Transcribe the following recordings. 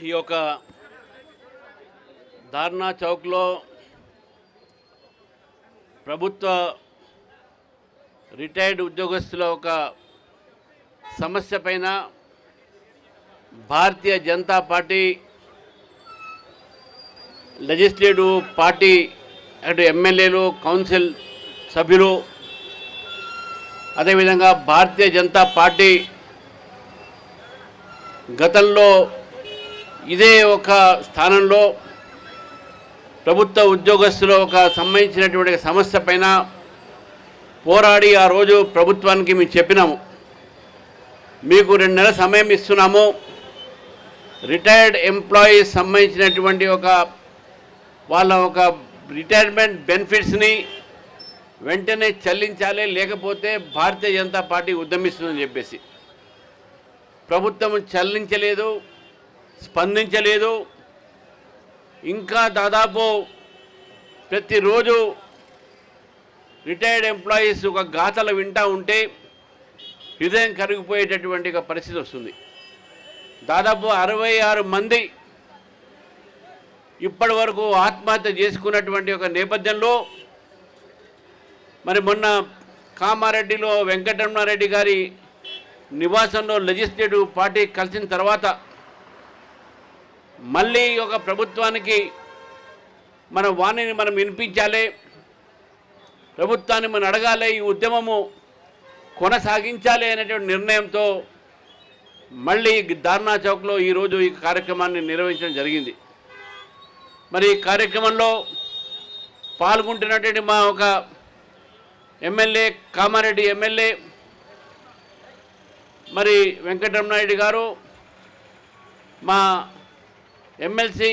ఈ యొక్క ధార్నా చౌక్లో ప్రభుత్వ రిటైర్డ్ ఉద్యోగస్తుల ఒక సమస్య పైన Bharatiya Janata party legislative party అటు ఎమ్మెల్యేలు కౌన్సిల్ సభ్యులు అదేవిధంగా భారతీయ జనతా పార్టీ గతంలో ఇదే ఒక స్థానంలో ప్రభుత్వ ఉద్యోగస్తుల ఒక సంబంధించినటువంటి సమస్య పైన పోరాడి ఆ రోజు ప్రభుత్వానికి మేము చెప్పినాము, మీకు 2 నెలల సమయం ఇస్తున్నాము, రిటైర్డ్ ఎంప్లాయీస్ సంబంధించినటువంటి వాళ్ళ రిటైర్మెంట్ బెనిఫిట్స్ని వెంటనే చెల్లించాలి, లేకపోతే భారతీయ జనతా పార్టీ ఉద్యమిస్తుందని చెప్పేసి. ప్రభుత్వం చెల్లించలేదు, స్పందించలేదు. ఇంకా దాదాపు ప్రతిరోజు రిటైర్డ్ ఎంప్లాయీస్ ఒక గాథలు వింటూ ఉంటే హృదయం కరిగిపోయేటటువంటి ఒక పరిస్థితి వస్తుంది. దాదాపు 66 మంది ఇప్పటి వరకు ఆత్మహత్య చేసుకున్నటువంటి ఒక నేపథ్యంలో మరి మొన్న కామారెడ్డిలో వెంకటరమణారెడ్డి గారి నివాసంలో లెజిస్లేటివ్ పార్టీ కలిసిన తర్వాత మళ్ళీ ఒక ప్రభుత్వానికి మన వాణిని మనం వినిపించాలి, ప్రభుత్వాన్ని మనం అడగాలి, ఈ ఉద్యమము కొనసాగించాలి అనేటువంటి నిర్ణయంతో మళ్ళీ ధార్నా చౌక్లో ఈరోజు ఈ కార్యక్రమాన్ని నిర్వహించడం జరిగింది. మరి ఈ కార్యక్రమంలో పాల్గొంటున్నటువంటి మా ఒక ఎమ్మెల్యే, కామారెడ్డి ఎమ్మెల్యే మరి వెంకటరమణారెడ్డి గారు, మా ఎమ్మెల్సీ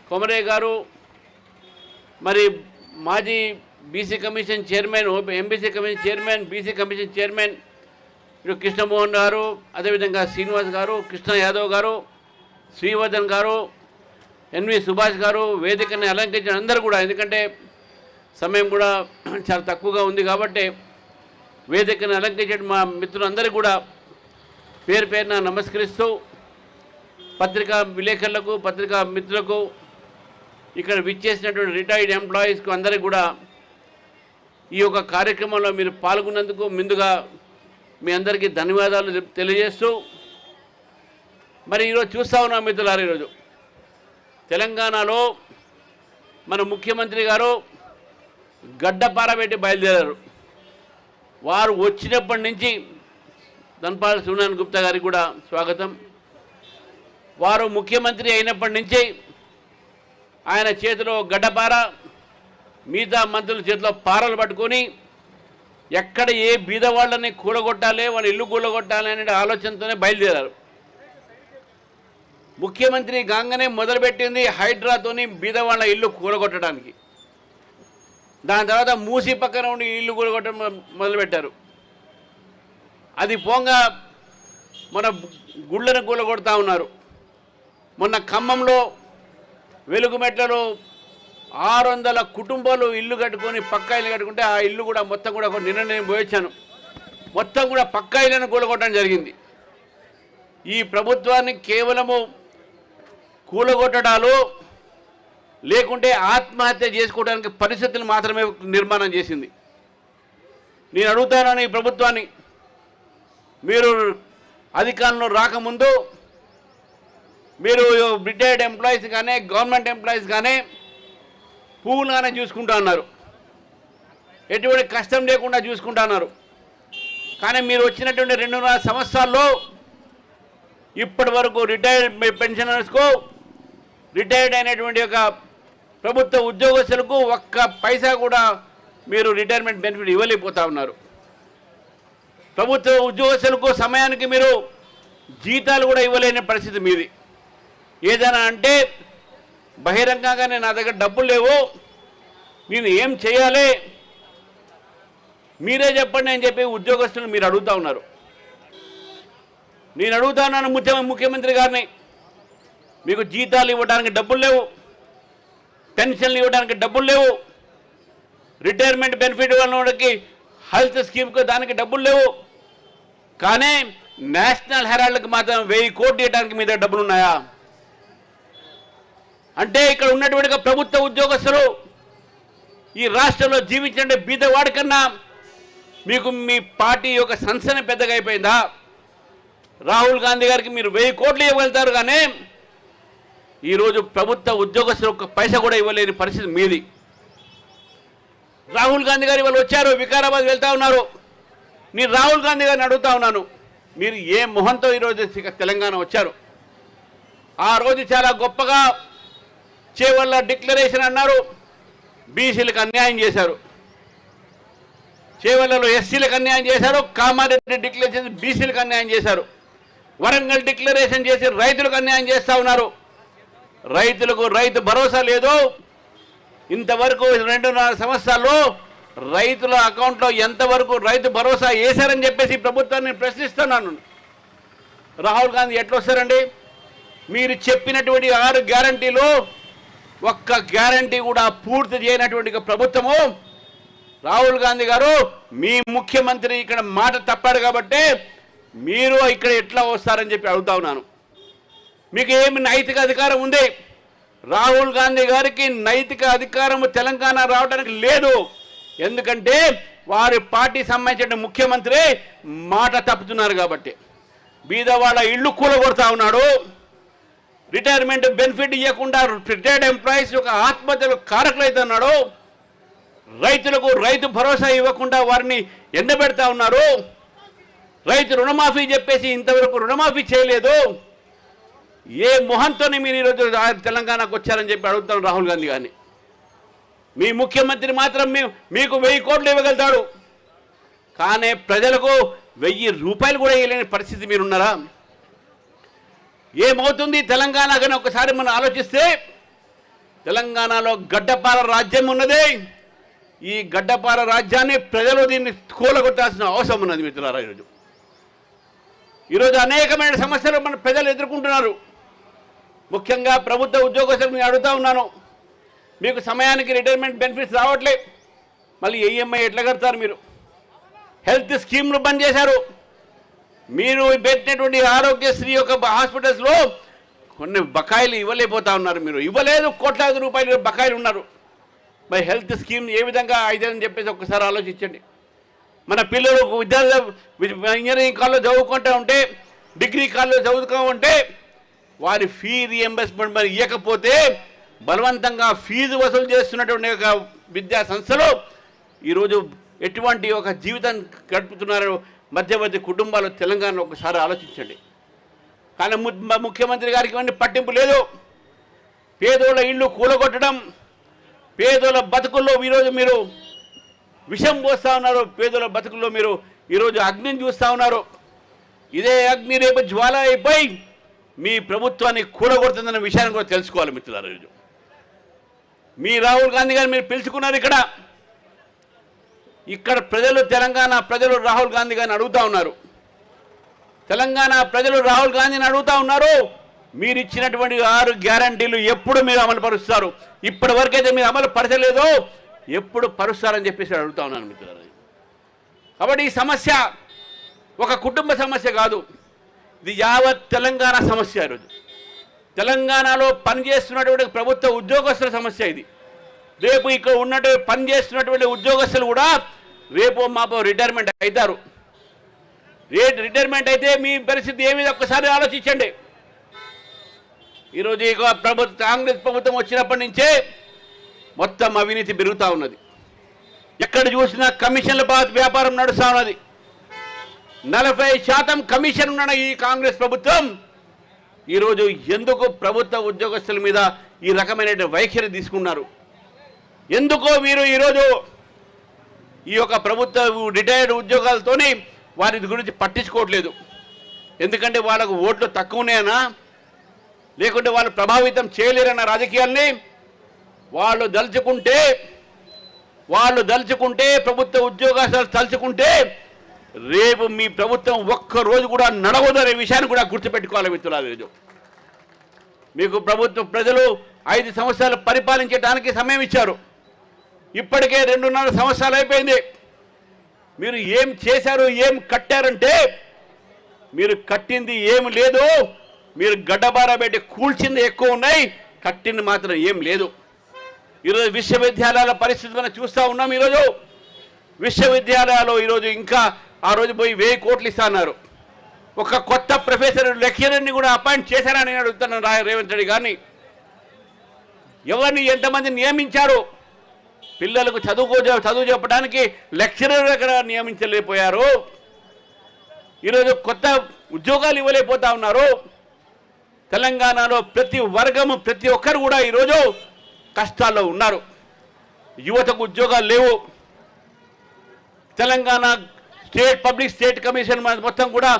కొమరే గారు, మరి మాజీ BC commission chairman, MBC commission chairman, BC commission chairman Krishnamohan గారు, అదేవిధంగా శ్రీనివాస్ గారు, కృష్ణ యాదవ్ గారు, శ్రీవర్ధన్ గారు, ఎన్వి సుభాష్ గారు, వేదికని అలంకరించిన అందరూ కూడా, ఎందుకంటే సమయం కూడా చాలా తక్కువగా ఉంది కాబట్టి వేదికను అలంకరించిన మా మిత్రులందరూ కూడా పేరు పేరున నమస్కరిస్తూ, పత్రికా విలేకరులకు, పత్రికా మిత్రులకు, ఇక్కడ విచ్చేసినటువంటి రిటైర్డ్ ఎంప్లాయీస్కు అందరికీ కూడా ఈ యొక్క కార్యక్రమంలో మీరు పాల్గొన్నందుకు ముందుగా మీ అందరికీ ధన్యవాదాలు తెలియజేస్తూ, మరి ఈరోజు చూస్తూ ఉన్నాం మిత్రులారు, ఈరోజు తెలంగాణలో మన ముఖ్యమంత్రి గారు గడ్డపార పెట్టి బయలుదేరారు. వారు వచ్చినప్పటి నుంచి ధన్పాల్ సునాన్ గుప్తా గారికి కూడా స్వాగతం. వారు ముఖ్యమంత్రి అయినప్పటి నుంచి ఆయన చేతిలో గడ్డపార, మిగతా మంత్రుల చేతిలో పారలు పట్టుకొని ఎక్కడ ఏ బీదవాళ్ళని కూలగొట్టాలి, వాళ్ళ ఇల్లు కూలగొట్టాలి అనే ఆలోచనతోనే బయలుదేరారు. ముఖ్యమంత్రి గాంగనే మొదలుపెట్టింది హైడ్రాతోని బీదవాళ్ళ ఇల్లు కూలగొట్టడానికి. దాని తర్వాత మూసి పక్కన ఉండి ఇల్లు కూలగొట్టడం మొదలుపెట్టారు. అది పోంగా మన గుళ్ళను కూలగొడతా ఉన్నారు. మొన్న ఖమ్మంలో వెలుగుమెట్లలో 600 కుటుంబాలు ఇల్లు కట్టుకొని పక్కా ఇల్లు కట్టుకుంటే ఆ ఇల్లు కూడా మొత్తం కూడా నిన్న నేను పోయొచ్చాను, మొత్తం కూడా పక్కా ఇళ్ళను కూలగొట్టడం జరిగింది. ఈ ప్రభుత్వాన్ని కేవలము కూలగొట్టడాలు లేకుంటే ఆత్మహత్య చేసుకోవడానికి పరిస్థితులు మాత్రమే నిర్మాణం చేసింది. నేను అడుగుతాను ఈ ప్రభుత్వాన్ని, మీరు అధికారంలో రాకముందు మీరు రిటైర్డ్ ఎంప్లాయీస్ కానీ గవర్నమెంట్ ఎంప్లాయీస్ కానీ పువ్వులుగానే చూసుకుంటా ఉన్నారు, ఎటువంటి కష్టం లేకుండా చూసుకుంటా ఉన్నారు. కానీ మీరు వచ్చినటువంటి 2.5 సంవత్సరాల్లో ఇప్పటి వరకు రిటైర్డ్ పెన్షనర్స్కు, రిటైర్డ్ అయినటువంటి ఒక ప్రభుత్వ ఉద్యోగస్తులకు ఒక్క పైసా కూడా మీరు రిటైర్మెంట్ బెనిఫిట్ ఇవ్వలేకపోతా ఉన్నారు. ప్రభుత్వ ఉద్యోగస్తులకు సమయానికి మీరు జీతాలు కూడా ఇవ్వలేని పరిస్థితి మీది. ఏదైనా అంటే బహిరంగంగానే నా దగ్గర డబ్బులు లేవు, నేను ఏం చేయాలి మీరే చెప్పండి అని చెప్పి ఉద్యోగస్తులు మీరు అడుగుతూ ఉన్నారు. నేను అడుగుతాను ముఖ్యమంత్రి గారిని, మీకు జీతాలు ఇవ్వడానికి డబ్బులు లేవు, పెన్షన్లు ఇవ్వడానికి డబ్బులు లేవు, రిటైర్మెంట్ బెనిఫిట్ వాళ్ళకి హెల్త్ స్కీమ్కు దానికి డబ్బులు లేవు, కానీ నేషనల్ హెరాల్డ్కి మాత్రం 1000 కోట్లు ఇవ్వడానికి మీ దగ్గర డబ్బులు ఉన్నాయా? అంటే ఇక్కడ ఉన్నటువంటి ప్రభుత్వ ఉద్యోగస్తులు ఈ రాష్ట్రంలో జీవించే బీదవాడి కన్నా మీకు మీ పార్టీ యొక్క సంస్థన పెద్దగా అయిపోయిందా? రాహుల్ గాంధీ గారికి మీరు 1000 కోట్లు ఇవ్వగలుగుతారు, కానీ ఈరోజు ప్రభుత్వ ఉద్యోగస్తులు ఒక్క పైసా కూడా ఇవ్వలేని పరిస్థితి మీది. రాహుల్ గాంధీ గారు ఇవాళ వచ్చారు, వికారాబాద్ వెళ్తా ఉన్నారు. నేను రాహుల్ గాంధీ గారిని అడుగుతా ఉన్నాను, మీరు ఏ మొహంతో ఈరోజు తెలంగాణ వచ్చారు? ఆ రోజు చాలా గొప్పగా చేవల్ల డిక్లరేషన్ అన్నారు, బీసీలకు అన్యాయం చేశారు. చేవల్లలో ఎస్సీలకు అన్యాయం చేశారు, కామారెడ్డి డిక్లరేషన్ బీసీలకు అన్యాయం చేశారు, వరంగల్ డిక్లరేషన్ చేసి రైతులకు అన్యాయం చేస్తూ ఉన్నారు. రైతులకు రైతు భరోసా లేదు. ఇంతవరకు 2.5 సంవత్సరాల్లో రైతుల అకౌంట్లో ఎంతవరకు రైతు భరోసా వేశారని చెప్పేసి ప్రభుత్వాన్ని ప్రశ్నిస్తున్నాను. రాహుల్ గాంధీ ఎట్లా వస్తారండి? మీరు చెప్పినటువంటి 6 గ్యారంటీలు ఒక్క గ్యారంటీ కూడా పూర్తి చేయనటువంటి ప్రభుత్వము. రాహుల్ గాంధీ గారు మీ ముఖ్యమంత్రి ఇక్కడ మాట తప్పాడు కాబట్టి మీరు ఇక్కడ ఎట్లా వస్తారని చెప్పి అడుగుతా ఉన్నాను. మీకు ఏమి నైతిక అధికారం ఉంది? రాహుల్ గాంధీ గారికి నైతిక అధికారం తెలంగాణ రావడానికి లేదు. ఎందుకంటే వారి పార్టీ సంబంధించిన ముఖ్యమంత్రి మాట తప్పుతున్నారు కాబట్టి. బీదవాళ్ళ ఇళ్ళు కూలగొడతా ఉన్నాడు, రిటైర్మెంట్ బెనిఫిట్ ఇవ్వకుండా రిటైర్డ్ ఎంప్లాయీస్ యొక్క ఆత్మహత్యలు కారకులైతున్నాడు, రైతులకు రైతు భరోసా ఇవ్వకుండా వారిని ఎండబెడతా ఉన్నారు, రైతు రుణమాఫీ చెప్పేసి ఇంతవరకు రుణమాఫీ చేయలేదు. ఏ మొహంతోనే మీరు ఈరోజు తెలంగాణకు వచ్చారని చెప్పి అడుగుతాను రాహుల్ గాంధీ గారిని. మీ ముఖ్యమంత్రి మాత్రం మీకు 1000 కోట్లు ఇవ్వగలుగుతాడు, కానీ ప్రజలకు 1000 రూపాయలు కూడా ఇవ్వలేని పరిస్థితి మీరున్నారా? ఏమవుతుంది తెలంగాణకని ఒకసారి మనం ఆలోచిస్తే, తెలంగాణలో గడ్డపార రాజ్యం ఉన్నది. ఈ గడ్డపార రాజ్యాన్ని ప్రజలు దీన్ని కూలగొట్టాల్సిన అవసరం ఉన్నది మిత్రులారా. ఈరోజు అనేకమైన సమస్యలు మన ప్రజలు ఎదుర్కొంటున్నారు. ముఖ్యంగా ప్రభుత్వ ఉద్యోగస్తులకు నేను అడుగుతా ఉన్నాను, మీకు సమయానికి రిటైర్మెంట్ బెనిఫిట్స్ రావట్లే, మళ్ళీ ఈఎంఐ ఎట్లా కడతారు? మీరు హెల్త్ స్కీమ్లు బంద్ చేశారు. మీరు పెట్టినటువంటి ఆరోగ్యశ్రీ యొక్క హాస్పిటల్స్లో కొన్ని బకాయిలు ఇవ్వలేకపోతా ఉన్నారు. మీరు ఇవ్వలేదు, కోట్లాది రూపాయలు బకాయిలు ఉన్నారు. మరి హెల్త్ స్కీమ్ ఏ విధంగా అయితేని చెప్పేసి ఒక్కసారి ఆలోచించండి. మన పిల్లలు విద్యార్థులు ఇంజనీరింగ్ కాలేజ్ చదువుకుంటూ ఉంటే, డిగ్రీ కాలేజ్ చదువుతూ ఉంటే వారి ఫీ రీఎంబర్స్మెంట్ మరి ఇవ్వకపోతే బలవంతంగా ఫీజు వసూలు చేస్తున్నటువంటి ఒక విద్యా సంస్థలు ఈరోజు ఎటువంటి ఒక జీవితం గడుపుతున్నారు మధ్యవర్తి కుటుంబాలు తెలంగాణలో. ఒకసారి ఆలోచించండి. కానీ ముఖ్యమంత్రి గారికి ఇవన్నీ పట్టింపు లేదు. పేదోళ్ళ ఇళ్ళు కూలగొట్టడం, పేదోళ్ళ బతుకుల్లో ఈరోజు మీరు విషం పోస్తూ ఉన్నారు. పేదోళ్ళ బతుకుల్లో మీరు ఈరోజు అగ్నిని చూస్తూ ఉన్నారు. ఇదే అగ్ని రేపు జ్వాల అయిపోయి మీ ప్రభుత్వాన్ని కూలగొడుతుందన్న విషయాన్ని కూడా తెలుసుకోవాలి మిత్రులారా. ఈరోజు మీ రాహుల్ గాంధీ గారు మీరు పిలుచుకున్నారు. ఇక్కడ ప్రజలు, తెలంగాణ ప్రజలు రాహుల్ గాంధీ గారిని అడుగుతూ ఉన్నారు. తెలంగాణ ప్రజలు రాహుల్ గాంధీని అడుగుతూ ఉన్నారు, మీరు ఇచ్చినటువంటి 6 గ్యారంటీలు ఎప్పుడు మీరు అమలు పరుస్తారు? ఇప్పటి వరకైతే మీరు అమలు పరచలేదో ఎప్పుడు పరుస్తారని చెప్పేసి అడుగుతా ఉన్నాను మిత్రులారా. కాబట్టి ఈ సమస్య ఒక కుటుంబ సమస్య కాదు, ఇది యావత్ తెలంగాణ సమస్య. ఈరోజు తెలంగాణలో పనిచేస్తున్నటువంటి ప్రభుత్వ ఉద్యోగస్తుల సమస్య ఇది. రేపు ఇక్కడ ఉన్నటువంటి పనిచేస్తున్నటువంటి ఉద్యోగస్తులు కూడా రేపు మాపో రిటైర్మెంట్ అవుతారు. రిటైర్మెంట్ అయితే మీ పరిస్థితి ఏమిది ఒక్కసారి ఆలోచించండి. ఈరోజు ఇక కాంగ్రెస్ ప్రభుత్వం వచ్చినప్పటి నుంచే మొత్తం అవినీతి పెరుగుతూ ఉన్నది. ఎక్కడ చూసినా కమిషన్ల వ్యాపారం నడుస్తూ ఉన్నది. 40% కమిషన్ ఉన్న ఈ కాంగ్రెస్ ప్రభుత్వం ఈరోజు ఎందుకు ప్రభుత్వ ఉద్యోగస్తుల మీద ఈ రకమైన వైఖరి తీసుకున్నారు? ఎందుకో మీరు ఈరోజు ఈ యొక్క ప్రభుత్వ రిటైర్డ్ ఉద్యోగాలతోని వారి గురించి పట్టించుకోవట్లేదు. ఎందుకంటే వాళ్ళకు ఓట్లు తక్కువ ఉన్నాయనా, లేకుంటే వాళ్ళు ప్రభావితం చేయలేరన్న రాజకీయాల్ని వాళ్ళు దలుచుకుంటే ప్రభుత్వ ఉద్యోగస్తులు తలుచుకుంటే రేపు మీ ప్రభుత్వం ఒక్కరోజు కూడా నడవదనే విషయాన్ని కూడా గుర్తుపెట్టుకోవాలి మిత్రులారా. మీకు ప్రజలు 5 సంవత్సరాలు పరిపాలించడానికి సమయం ఇచ్చారు. ఇప్పటికే 2.5 సంవత్సరాలు అయిపోయింది. మీరు ఏం చేశారు, ఏం కట్టారంటే మీరు కట్టింది ఏమి లేదు, మీరు గడ్డబార పెట్టి కూల్చింది ఎక్కువ ఉన్నాయి, కట్టిన మాత్రం ఏం లేదు. ఈరోజు విశ్వవిద్యాలయాల పరిస్థితి మనం చూస్తూ ఉన్నాం. ఈరోజు విశ్వవిద్యాలయాలు ఈరోజు ఇంకా ఆ రోజు పోయి 1000 కోట్లు ఇస్తా అన్నారు. ఒక కొత్త ప్రొఫెసర్ లెక్చరర్ని కూడా అపాయింట్ చేశారని నేను అడుగుతున్నాను రేవంత్ రెడ్డి గారిని. ఎవరిని ఎంతమంది నియమించారు? పిల్లలకు చదువు చెప్పడానికి లెక్చరర్ ఎక్కడ నియమించలేకపోయారు. ఈరోజు కొత్త ఉద్యోగాలు ఇవ్వలేకపోతా ఉన్నారు. తెలంగాణలో ప్రతి వర్గము ప్రతి ఒక్కరు కూడా ఈరోజు కష్టాల్లో ఉన్నారు. యువతకు ఉద్యోగాలు లేవు. తెలంగాణ పబ్లిక్ కమిషన్ మొత్తం కూడా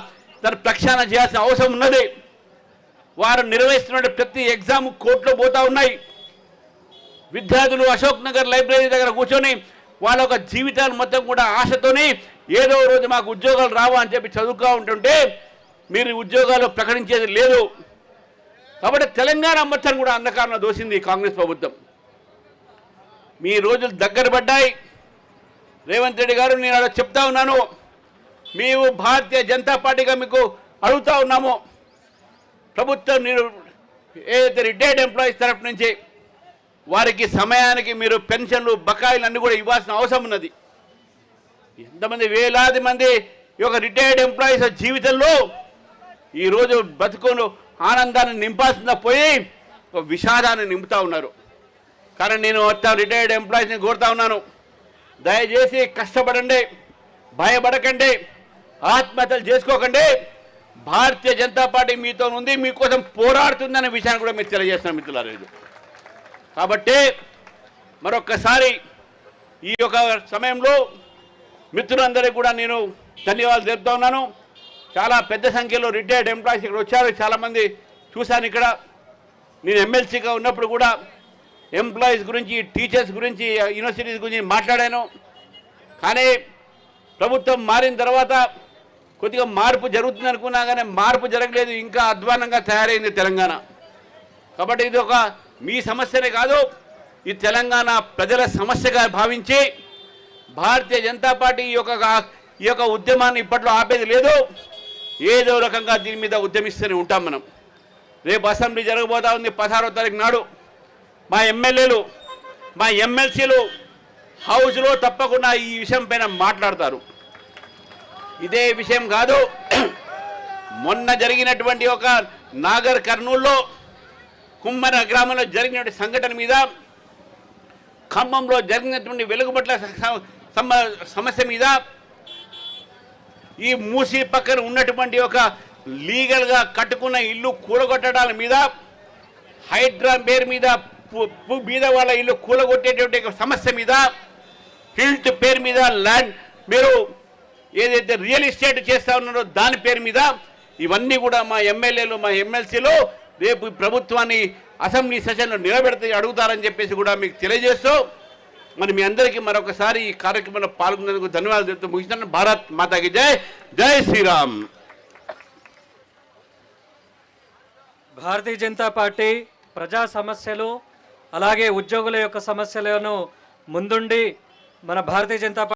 తన ప్రక్షాళన చేయాల్సిన అవసరం ఉన్నది. వారు నిర్వహిస్తున్న ప్రతి ఎగ్జామ్ కోర్టులో పోతా ఉన్నాయి. విద్యార్థులు అశోక్ నగర్ లైబ్రరీ దగ్గర కూర్చొని వాళ్ళ ఒక జీవితాలు మొత్తం కూడా ఆశతోని ఏదో రోజు మాకు ఉద్యోగాలు రావా అని చెప్పి చదువుతూ ఉంటుంటే మీరు ఉద్యోగాలు ప్రకటించేది లేదు. కాబట్టి తెలంగాణ మొత్తం కూడా అంధకారంలో దోసింది కాంగ్రెస్ ప్రభుత్వం. మీ రోజులు దగ్గర పడ్డాయి. రేవంత్ రెడ్డి గారు నేను అలా చెప్తా ఉన్నాను, మేము భారతీయ జనతా పార్టీగా మీకు అడుగుతా ఉన్నాము, ప్రభుత్వం మీరు ఏదైతే రిటైర్డ్ ఎంప్లాయీస్ తరఫు నుంచి వారికి సమయానికి మీరు పెన్షన్లు బకాయిలు అన్నీ కూడా ఇవ్వాల్సిన అవసరం ఉన్నది. ఎంతమంది వేలాది మంది ఈ యొక్క రిటైర్డ్ ఎంప్లాయీస్ జీవితంలో ఈరోజు బతుకును ఆనందాన్ని నింపాల్సిన పోయి ఒక విషాదాన్ని నింపుతా ఉన్నారు. కానీ నేను రిటైర్డ్ ఎంప్లాయీస్ని కోరుతా ఉన్నాను, దయచేసి కష్టపడండి, భయపడకండి, ఆత్మహత్యలు చేసుకోకండి. భారతీయ జనతా పార్టీ మీతో ఉంది, మీకోసం పోరాడుతుందనే విషయాన్ని కూడా మీరు తెలియజేస్తున్నారు మిత్రులారా. కాబట్టి మరొక్కసారి ఈ యొక్క సమయంలో మిత్రులందరికీ కూడా నేను ధన్యవాదాలు తెలుపుతా ఉన్నాను. చాలా పెద్ద సంఖ్యలో రిటైర్డ్ ఎంప్లాయీస్ ఇక్కడ వచ్చారు. చాలామంది చూశాను ఇక్కడ. నేను ఎమ్మెల్సీగా ఉన్నప్పుడు కూడా ఎంప్లాయీస్ గురించి, టీచర్స్ గురించి, యూనివర్సిటీస్ గురించి మాట్లాడాను. కానీ ప్రభుత్వం మారిన తర్వాత కొద్దిగా మార్పు జరుగుతుంది అనుకున్నా కానీ మార్పు జరగలేదు. ఇంకా అధ్వానంగా తయారైంది తెలంగాణ. కాబట్టి ఇది ఒక మీ సమస్యనే కాదు, ఈ తెలంగాణ ప్రజల సమస్యగా భావించి భారతీయ జనతా పార్టీ ఈ యొక్క ఉద్యమాన్ని ఇప్పట్లో ఆపేది లేదు. ఏదో రకంగా దీని మీద ఉద్యమిస్తూనే ఉంటాం మనం. రేపు అసెంబ్లీ జరగబోతా ఉంది 16వ తారీఖు నాడు. మా ఎమ్మెల్యేలు, మా ఎమ్మెల్సీలు హౌస్లో తప్పకుండా ఈ విషయం పైన మాట్లాడతారు. ఇదే విషయం కాదు, మొన్న జరిగినటువంటి ఒక నాగర్ కర్నూల్లో కుమ్మర గ్రామంలో జరిగినటువంటి సంఘటన మీద, ఖమ్మంలో జరిగినటువంటి వెలుగుబట్ల సమస్య మీద, ఈ మూసి పక్కన ఉన్నటువంటి ఒక లీగల్గా కట్టుకున్న ఇల్లు కూలగొట్టడాల మీద, హైడ్రా పేరు మీద బీద వాళ్ళ ఇల్లు కూలగొట్టేటువంటి సమస్య మీద, హిల్ట్ పేరు మీద ల్యాండ్ మీరు ఏదైతే రియల్ ఎస్టేట్ చేస్తా ఉన్నారో దాని పేరు మీద, ఇవన్నీ కూడా మా ఎమ్మెల్యేలు, మా ఎమ్మెల్సీలు రేపు ప్రభుత్వాన్ని అసెంబ్లీ సెషన్లో నిలబెడితే అడుగుతారని చెప్పేసి కూడా మీకు తెలియజేస్తూ, మరి మీ అందరికీ మరొకసారి ఈ కార్యక్రమంలో పాల్గొన్నందుకు ధన్యవాదాలు చెప్తూ ముగిస్తున్నాను. భారత్ మాతాకి జై, జై శ్రీరామ్. భారతీయ జనతా పార్టీ ప్రజా సమస్యలు అలాగే ఉద్యోగుల యొక్క సమస్యలను ముందుండి మన భారతీయ జనతా